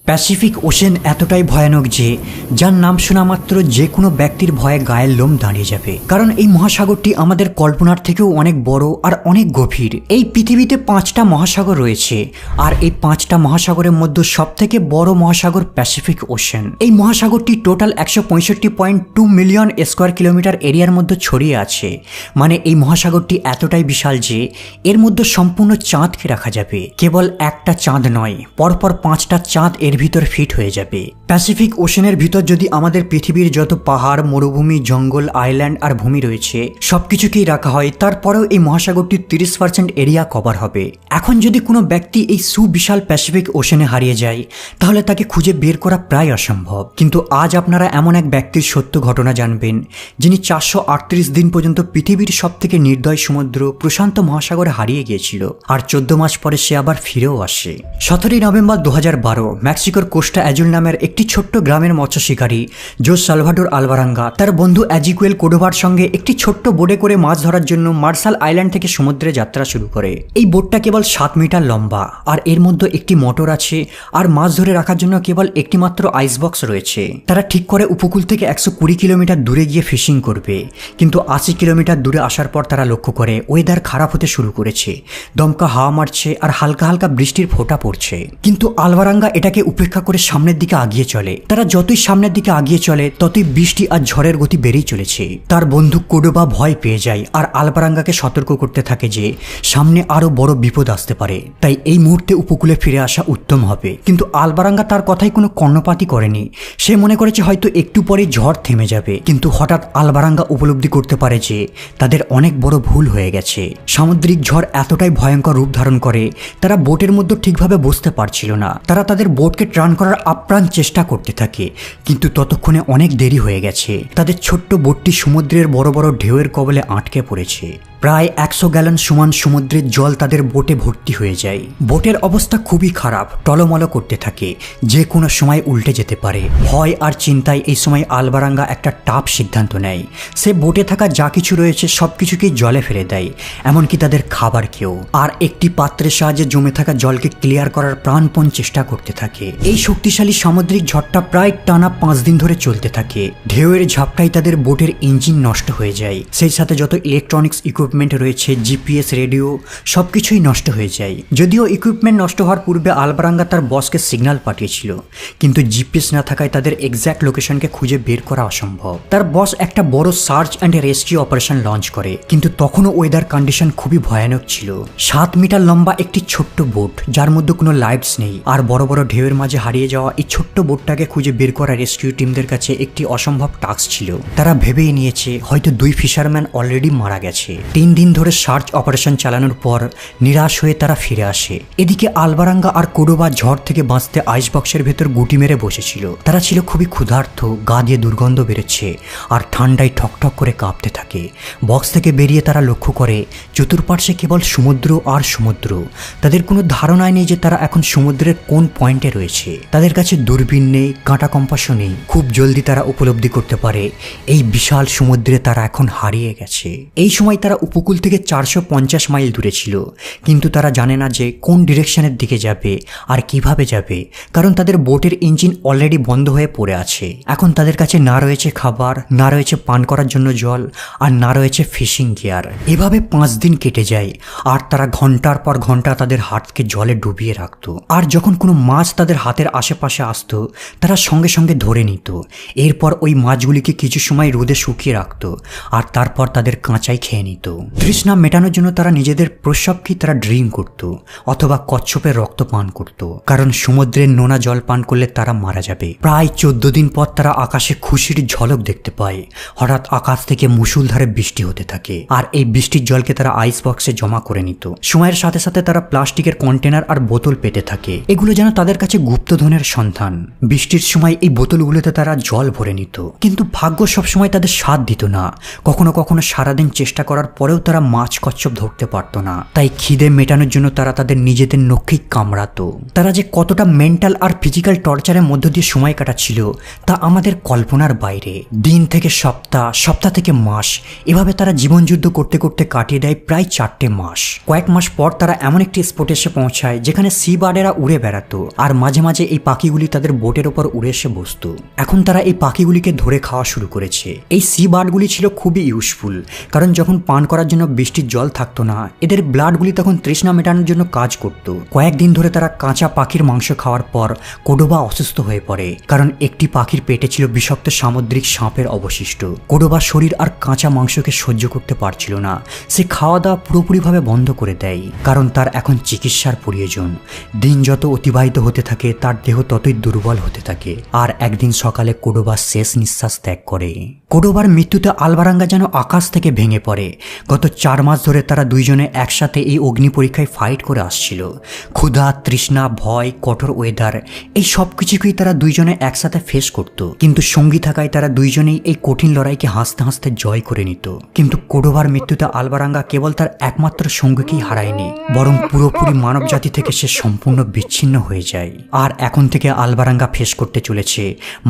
Pacific ocean এতটাই ভয়ানক যে যার নাম শোনা মাত্র যে কোনো ব্যক্তির ভয়ে গায়ের লোম দাঁড়িয়ে যাবে। কারণ এই মহাসাগরটি আমাদের কল্পনার থেকেও অনেক বড় আর অনেক গভীর। এই পৃথিবীতে 5টা মহাসাগর রয়েছে, আর এই 5টা মহাসাগরের মধ্যে সব থেকে বড় মহাসাগর প্যাসিফিক ওশেন। এই মহাসাগরটি টোটাল 165.2 মিলিয়ন স্কোয়ার কিলোমিটার এরিয়ার মধ্যে ছড়িয়ে আছে। মানে এই মহাসাগরটি এতটাই বিশাল যে এর মধ্যে সম্পূর্ণ চাঁদকে রাখা যাবে। কেবল একটা চাঁদ নয়, পরপর 5টা চাঁদ এর ভিতর ফিট হয়ে যাবে। প্যাসিফিক ওশেনের ভিতর যদি আমাদের পৃথিবীর যত পাহাড়, মরুভূমি, জঙ্গল, আইল্যান্ড আর ভূমি রয়েছে সবকিছুকেই রাখা হয়, তারপরেও এই মহাসাগরটির 30% এরিয়া কভার হবে। এখন যদি কোনো ব্যক্তি এই সুবিশাল প্যাসিফিক ওশেনে হারিয়ে যায় তাহলে তাকে খুঁজে বের করা প্রায় অসম্ভব। কিন্তু আজ আপনারা এমন এক ব্যক্তির সত্য ঘটনা জানবেন যিনি 438 দিন পর্যন্ত পৃথিবীর সবথেকে নির্দয় সমুদ্র প্রশান্ত মহাসাগরে হারিয়ে গিয়েছিল, আর 14 মাস পরে সে আবার ফিরেও আসে। 17 নভেম্বর 2012 মেক্সিকোর কোস্টা অ্যাজুল নামের একটি ছোট্ট গ্রামের মৎস্য শিকারী জোস সালভাডোর আলভারাঙ্গা তার বন্ধু অ্যাজিকুয়েল কোডোভার সঙ্গে একটি ছোট্ট বোটে করে মাছ ধরার জন্য মার্শাল আইল্যান্ড থেকে সমুদ্রে যাত্রা শুরু করে। এই বোটটা কেবল 7 মিটার লম্বা, আর এর মধ্যে একটি মোটর আছে, আর মাছ ধরে রাখার জন্য কেবল একটি মাত্র আইস বক্স রয়েছে। তারা ঠিক করে উপকূল থেকে 120 কিলোমিটার দূরে গিয়ে ফিশিং করবে, কিন্তু 80 কিলোমিটার দূরে আসার পর তারা লক্ষ্য করে ওয়েদার খারাপ হতে শুরু করেছে। দমকা হাওয়া মারছে আর হালকা হালকা বৃষ্টির ফোঁটা পড়ছে। কিন্তু আলভারাঙ্গা এটাকে উপেক্ষা করে সামনের দিকে আগিয়ে চলে। তারা যতই সামনের দিকে আগিয়ে চলে ততই বৃষ্টি আর ঝড়ের গতি বেড়েই চলেছে। তার বন্ধু কোডোবা ভয় পেয়ে যায় আর আলভারাঙ্গাকে সতর্ক করতে থাকে যে সামনে আরো বড় বিপদ আসতে পারে, তাই এই মুহূর্তে উপকূলে ফিরে আসা উত্তম হবে। কিন্তু আলভারাঙ্গা তার কথাই কোনো কর্ণপাতই করেনি। সে মনে করেছে হয়তো একটু পরে ঝড় থেমে যাবে, কিন্তু হঠাৎ আলভারাঙ্গা উপলব্ধি করতে পারে যে তাদের অনেক বড় ভুল হয়ে গেছে। সামুদ্রিক ঝড় এতটাই ভয়ঙ্কর রূপ ধারণ করে তারা বোটের মধ্যে ঠিকভাবে বসতে পারছিল না। তারা তাদের বোটকে টার্ন করার আপ্রাণ চেষ্টা করতে থাকে, কিন্তু ততক্ষণে অনেক দেরি হয়ে গেছে। তাদের ছোট্ট বোটটি সমুদ্রের বড় বড় ঢেউয়ের কবলে আটকে পড়েছে। প্রায় 100 গ্যালন সমান সমুদ্রের জল তাদের বোটে ভর্তি হয়ে যায়। বোটের অবস্থা খুবই খারাপ, টলমল করতে থাকে, যে কোনো সময় উল্টে যেতে পারে। ভয় আর চিন্তায় এই সময় আলভারাঙ্গা একটা টাফ সিদ্ধান্ত নেয়। সে বোটে থাকা যা কিছু রয়েছে সবকিছুকেই জলে ফেলে দেয়, এমনকি তাদের খাবারকেও, আর একটি পাত্রের সাহায্যে জমে থাকা জলকে ক্লিয়ার করার প্রাণপণ চেষ্টা করতে থাকে। এই শক্তিশালী সামুদ্রিক ঝড়টা প্রায় টানা 5 দিন ধরে চলতে থাকে। ঢেউয়ের ঝাপটায় তাদের বোটের ইঞ্জিন নষ্ট হয়ে যায়, সেই সাথে যত ইলেকট্রনিক্স ইকুইপমেন্ট রয়েছে, জিপিএস, রেডিও সবকিছুই নষ্ট হয়ে যায়। যদিও ইকুইপমেন্ট নষ্ট হওয়ার পূর্বে আলভারাঙ্গা তার বসকে সিগন্যাল পাঠিয়েছিল, কিন্তু জিপিএস না থাকায় তাদের এক্স্যাক্ট লোকেশনকে খুঁজে বের করা অসম্ভব। তার বস একটা বড় search and rescue operation launch করে, কিন্তু তখনও ওয়েদার কন্ডিশন খুবই ভয়ানক ছিল। 7 মিটার লম্বা একটি ছোট্ট বোট যার মধ্যে কোনো লাইটস নেই, আর বড় বড় ঢেউয়ের মাঝে হারিয়ে যাওয়া এই ছোট্ট বোটটাকে খুঁজে বের করা রেস্কিউ টিমদের কাছে একটি অসম্ভব টাস্ক ছিল। তারা ভেবেই নিয়েছে হয়তো 2 ফিশারম্যান অলরেডি মারা গেছে। 3 দিন ধরে সার্চ অপারেশন চালানোর পর নিরাশ হয়ে তারা ফিরে আসে। এদিকে আলভারাঙ্গা আর কোডোবা ঝড় থেকে বাঁচতে আইস বক্সের ভেতর গুটি মেরে বসেছিল। তারা ছিল খুবই ক্ষুধার্ত, গা দিয়ে দুর্গন্ধ বেরোচ্ছে আর ঠান্ডায় ঠকঠক করে কাঁপতে থাকে। বক্স থেকে বেরিয়ে তারা লক্ষ্য করে চতুর্পার্শ্বে কেবল সমুদ্র আর সমুদ্র। তাদের কোনো ধারণাই নেই যে তারা এখন সমুদ্রের কোন পয়েন্টে রয়েছে। তাদের কাছে দূরবীন নেই, কাঁটা কম্পাসও নেই। খুব জলদি তারা উপলব্ধি করতে পারে এই বিশাল সমুদ্রে তারা এখন হারিয়ে গেছে। এই সময় তারা উপকূল থেকে 450 মাইল দূরে ছিল, কিন্তু তারা জানে না যে কোন ডিরেকশনের দিকে যাবে আর কিভাবে যাবে, কারণ তাদের বোটের ইঞ্জিন অলরেডি বন্ধ হয়ে পড়ে আছে। এখন তাদের কাছে না রয়েছে খাবার, না রয়েছে পান করার জন্য জল, আর না রয়েছে ফিশিং গিয়ার। এভাবে 5 দিন কেটে যায়, আর তারা ঘন্টার পর ঘন্টা তাদের হাতকে জলে ডুবিয়ে রাখতো। আর যখন কোনো মাছ তাদের হাতের আশেপাশে আসতো তারা সঙ্গে সঙ্গে ধরে নিত। এরপর ওই মাছগুলিকে কিছু সময় রোদে শুকিয়ে রাখতো, আর তারপর তাদের কাঁচাই খেয়ে নিত। তৃষ্ণা মেটানোর জন্য তারা নিজেদের প্রস্রাবকেই তারা ড্রিঙ্ক করত, অথবা কচ্ছপের রক্ত পান করত, কারণ সমুদ্রের নোনা জল পান করলে তারা মারা যাবে। প্রায় 14 দিন পর তারা আকাশে খুশির ঝলক দেখতে পায়। হঠাৎ আকাশ থেকে মুষলধারে বৃষ্টি হতে থাকে, আর এই বৃষ্টির জলকে তারা আইস বক্সে জমা করে নিত। সময়ের সাথে সাথে তারা প্লাস্টিকের কন্টেনার আর বোতল পেতে থাকে, এগুলো যেন তাদের কাছে গুপ্তধনের সন্ধান। বৃষ্টির সময় এই বোতলগুলোতে তারা জল ভরে নিত, কিন্তু ভাগ্য সবসময় তাদের সাথ দিত না। কখনো কখনো সারাদিন চেষ্টা করার পর পরেও তারা মাছ কচ্ছপ ধরতে পারতো না, তাই খিদে মেটানোর জন্য তারা তাদের নিজেদের নখকেই কামড়াতো। তারা যে কতটা মেন্টাল আর ফিজিক্যাল টর্চারের মধ্য দিয়ে সময় কাটাচ্ছিল তা আমাদের কল্পনার বাইরে। দিন থেকে সপ্তাহ, সপ্তাহ থেকে মাস, এভাবে তারা জীবনযুদ্ধ করতে করতে কাটিয়ে দেয় প্রায় 4টে মাস। কয়েক মাস পর তারা এমন একটি স্পটে এসে পৌঁছায় যেখানে সি বার্ডেরা উড়ে বেড়াতো, আর মাঝে মাঝে এই পাখিগুলি তাদের বোটের ওপর উড়ে এসে বসতো। এখন তারা এই পাখিগুলিকে ধরে খাওয়া শুরু করেছে। এই সি বার্ডগুলি ছিল খুবই ইউজফুল, কারণ যখন পান করার জন্য বৃষ্টির জল থাকতো না, এদের ব্লাডগুলি তখন তৃষ্ণা মেটানোর জন্য কাজ করত। কয়েকদিন ধরে তারা কাঁচা পাখির মাংস খাওয়ার পর কোডোবা অসুস্থ হয়ে পড়ে, কারণ একটি পাখির পেটে ছিল বিষাক্ত সামুদ্রিক সাপের অবশিষ্ট। কোডোবার শরীর আর কাঁচা মাংসকে সহ্য করতে পারছিল না। সে খাওয়া দাওয়া পুরোপুরিভাবে বন্ধ করে দেয়, কারণ তার এখন চিকিৎসার প্রয়োজন। দিন যত অতিবাহিত হতে থাকে তার দেহ ততই দুর্বল হতে থাকে, আর একদিন সকালে কোডোবা শেষ নিঃশ্বাস ত্যাগ করে। কোডোবার মৃত্যুতে আলবারাঙ্গা যেন আকাশ থেকে ভেঙে পড়ে। গত 4 মাস ধরে তারা দুইজনে একসাথে এই অগ্নি পরীক্ষায় ফাইট করে আসছিল। ক্ষুধা, তৃষ্ণা, ভয়, কঠোর ওয়েদার, এই সব কিছুকেই তারা দুইজনে একসাথে ফেস করত। কিন্তু সঙ্গী থাকায় তারা দুইজনেই এই কঠিন লড়াইকে হাসতে হাসতে জয় করে নিত। কিন্তু কোডোবার মৃত্যুতে আলবারাঙ্গা কেবল তার একমাত্র সঙ্গীকেই হারায়নি, বরং পুরোপুরি মানব জাতি থেকে সে সম্পূর্ণ বিচ্ছিন্ন হয়ে যায়। আর এখন থেকে আলবারাঙ্গা ফেস করতে চলেছে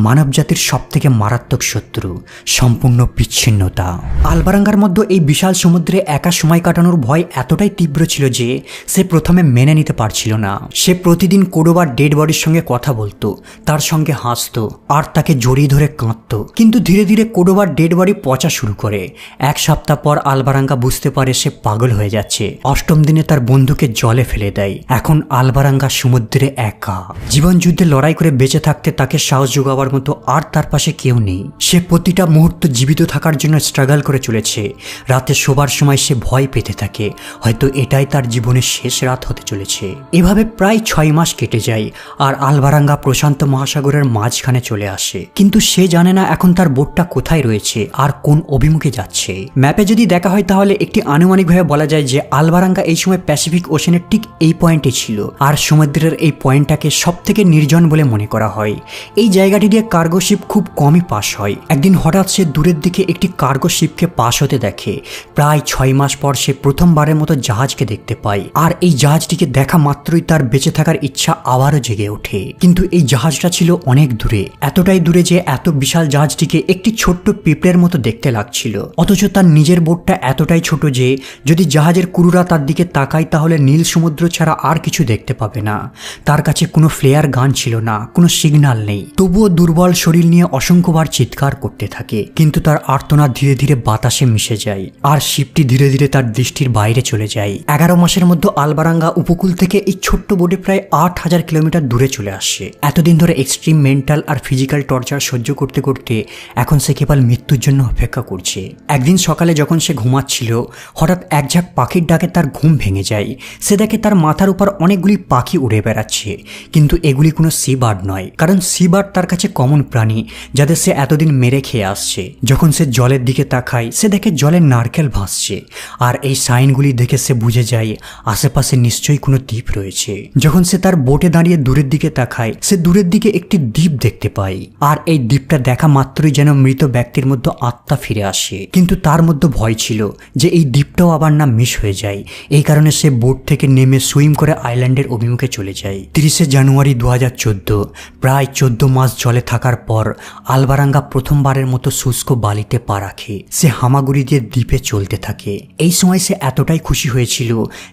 মানব জাতির সব থেকে মারাত্মক শত্রু, সম্পূর্ণ বিচ্ছিন্নতা। আলবারাঙ্গার মধ্যে এই বিশাল সমুদ্রে একা সময় কাটানোর ভয় এতটাই তীব্র ছিল যে সে প্রথমে মেনে নিতে পারছিল না। সে প্রতিদিন কোডোবার ডেড বডির সঙ্গে কথা বলতো, তার সঙ্গে হাসতো আর তাকে জড়িয়ে ধরে কাঁদতো। কিন্তু ধীরে ধীরে কোডোবার ডেড বডি পচা শুরু করে। 1 সপ্তাহ পর আলবারাঙ্গা বুঝতে পারে সে পাগল হয়ে যাচ্ছে। 8ম দিনে তার বন্ধুকে জলে ফেলে দেয়। এখন আলবারাঙ্গা সমুদ্রে একা। জীবন যুদ্ধে লড়াই করে বেঁচে থাকতে তাকে সাহস যোগাবার মতো আর তার পাশে কেউ নেই। সে প্রতিটা মুহূর্ত জীবিত থাকার জন্য স্ট্রাগল করে চলেছে। রাতে শোবার সময় সে ভয় পেতে থাকে, হয়তো এটাই তার জীবনের শেষ রাত হতে চলেছে। এভাবে প্রায় 6 মাস কেটে যায়, আর আলবারাঙ্গা প্রশান্ত মহাসাগরের মাঝখানে চলে আসে। কিন্তু সে জানে না এখন তার বোটটা কোথায় রয়েছে আর কোন অভিমুখে যাচ্ছে। ম্যাপে যদি দেখা হয় তাহলে একটি আনুমানিকভাবে বলা যায় যে আলবারাঙ্গা এই সময় প্যাসিফিক ওশেনের ঠিক এই পয়েন্টে ছিল, আর সমুদ্রের এই পয়েন্টটাকে সব থেকে নির্জন বলে মনে করা হয়। এই জায়গাটি দিয়ে কার্গো শিপ খুব কমই পাস হয়। একদিন হঠাৎ সে দূরের দিকে একটি কার্গো শিপকে পাস হতে দেখে। প্রায় 6 মাস পর সে প্রথমবারের মতো জাহাজকে দেখতে পায়, আর এই জাহাজটিকে দেখা মাত্রই তার বেঁচে থাকার ইচ্ছা আবারও জেগে ওঠে। কিন্তু এই জাহাজটা ছিল অনেক দূরে, এতটাই দূরে যে এত বিশাল জাহাজটিকে একটি ছোট্ট পিঁপড়ের মতো দেখতে লাগছিল। অথচ তার নিজের বোটটা এতটাই ছোট যে যদি জাহাজের ক্রুরা তার দিকে তাকায় তাহলে নীল সমুদ্র ছাড়া আর কিছু দেখতে পাবে না। তার কাছে কোনো ফ্লেয়ার গান ছিল না, কোনো সিগন্যাল নেই। তবুও দুর্বল শরীর নিয়ে অসংখ্যবার চিৎকার করতে থাকে, কিন্তু তার আর্তনাদ ধীরে ধীরে বাতাসে মিশে যায়, আর শিপটি ধীরে ধীরে তার দৃষ্টির বাইরে চলে যায়। 11 মাসের মধ্যে আলবারাঙ্গা উপকূল থেকে এই ছোট্ট বোটে প্রায় 8000 কিলোমিটার দূরে চলে আসে। এতদিন ধরে এক্সট্রিম মেন্টাল আর ফিজিক্যাল টর্চার সহ্য করতে করতে এখন সে কেবল মৃত্যুর জন্য অপেক্ষা করছে। একদিন সকালে যখন সে ঘুমাচ্ছিল, হঠাৎ এক ঝাঁক পাখির ডাকে তার ঘুম ভেঙে যায়। সে দেখে তার মাথার উপর অনেকগুলি পাখি উড়ে বেড়াচ্ছে, কিন্তু এগুলি কোনো সি বার্ড নয়, কারণ সি বার্ড তার কাছে কমন প্রাণী যাদের সে এতদিন মেরে খেয়ে আসছে। যখন সে জলের দিকে তাকায় সে দেখে জলে নারকেল ভাসছে, আর এই সাইনগুলি দেখে সে বুঝে যায় আশেপাশে নিশ্চয়ই কোনো দ্বীপ রয়েছে। যখন সে তার বোটে দাঁড়িয়ে দূরের দিকে তাকায় সে দূরের দিকে একটি দ্বীপ দেখতে পায়, আর এই দ্বীপটা দেখা মাত্রই যেন মৃত ব্যক্তির মধ্যে আত্মা ফিরে আসে। কিন্তু তার মধ্যে ভয় ছিল যে এই দ্বীপটাও আবার না মিস হয়ে যায়। এই কারণে সে বোট থেকে নেমে সুইম করে আইল্যান্ডের অভিমুখে চলে যায়। 30 জানুয়ারি 2014, প্রায় 14 মাস জলে থাকার পর আলবারাঙ্গা প্রথমবারের মতো শুষ্ক বালিতে পা রাখে। সে হামাগুড়ি দিয়ে দ্বীপে চলতে থাকে। এই সময় সে এতটাই খুশি হয়েছিল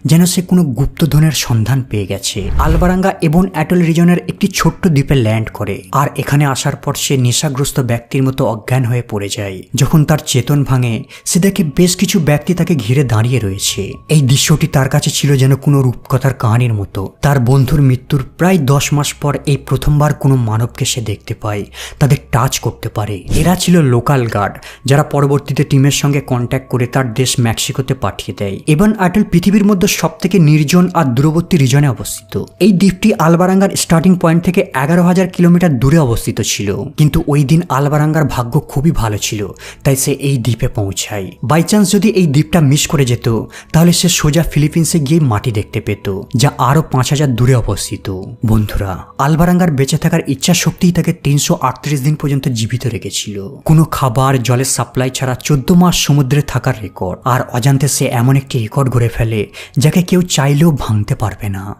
যেন সে কোনো গুপ্তধনের সন্ধান পেয়ে গেছে। আলবারাঙ্গা এবং অ্যাটল রিজনের একটি ছোট্ট দ্বীপে ল্যান্ড করে, আর এখানে আসার পর সে নেশাগ্রস্ত ব্যক্তির মতো অজ্ঞান হয়ে পড়ে যায়। যখন তার চেতন ভাঙে সে দেখে বেশ কিছু ব্যক্তি তাকে ঘিরে দাঁড়িয়ে রয়েছে। এই দৃশ্যটি তার কাছে ছিল যেন কোনো রূপকথার কাহিনীর মতো। তার বন্ধুর মৃত্যুর প্রায় 10 মাস পর এই প্রথমবার কোনো মানবকে সে দেখতে পায়, তাদের টাচ করতে পারে। এরা ছিল লোকাল গার্ড, যারা পরবর্তীতে টিমের সঙ্গে কন্ট্যাক্ট করে তার দেশ মেক্সিকোতে পাঠিয়ে দেয়। এবং অ্যাটল পৃথিবীর মধ্যে সবথেকে নির্জন আর দূরবর্তী রিজনে অবস্থিত। এই দ্বীপটি আলবারাঙ্গার স্টার্টিং পয়েন্ট থেকে 11,000 কিলোমিটার দূরে অবস্থিত ছিল। কিন্তু ওই দিন আলবারাঙ্গার ভাগ্য খুবই ভালো ছিল, তাই সে এই দ্বীপে পৌঁছায়। বাই চান্স যদি এই দ্বীপটা মিস করে যেত তাহলে সে সোজা ফিলিপিন্সে গিয়ে মাটি দেখতে পেত, যা আরো 5000 দূরে অবস্থিত। বন্ধুরা, আলবারাঙ্গার বেঁচে থাকার ইচ্ছা শক্তিই তাকে 338 দিন পর্যন্ত জীবিত রেখেছিল। কোনো খাবার, জলের সাপ্লাই ছাড়া 14 মাস সমুদ্রে থাকার রেকর্ড। রেকর্ড, আর অজান্তে সে এমন একটি রেকর্ড গড়ে ফেলে যাকে কেউ চাইলেও ভাঙতে পারবে না।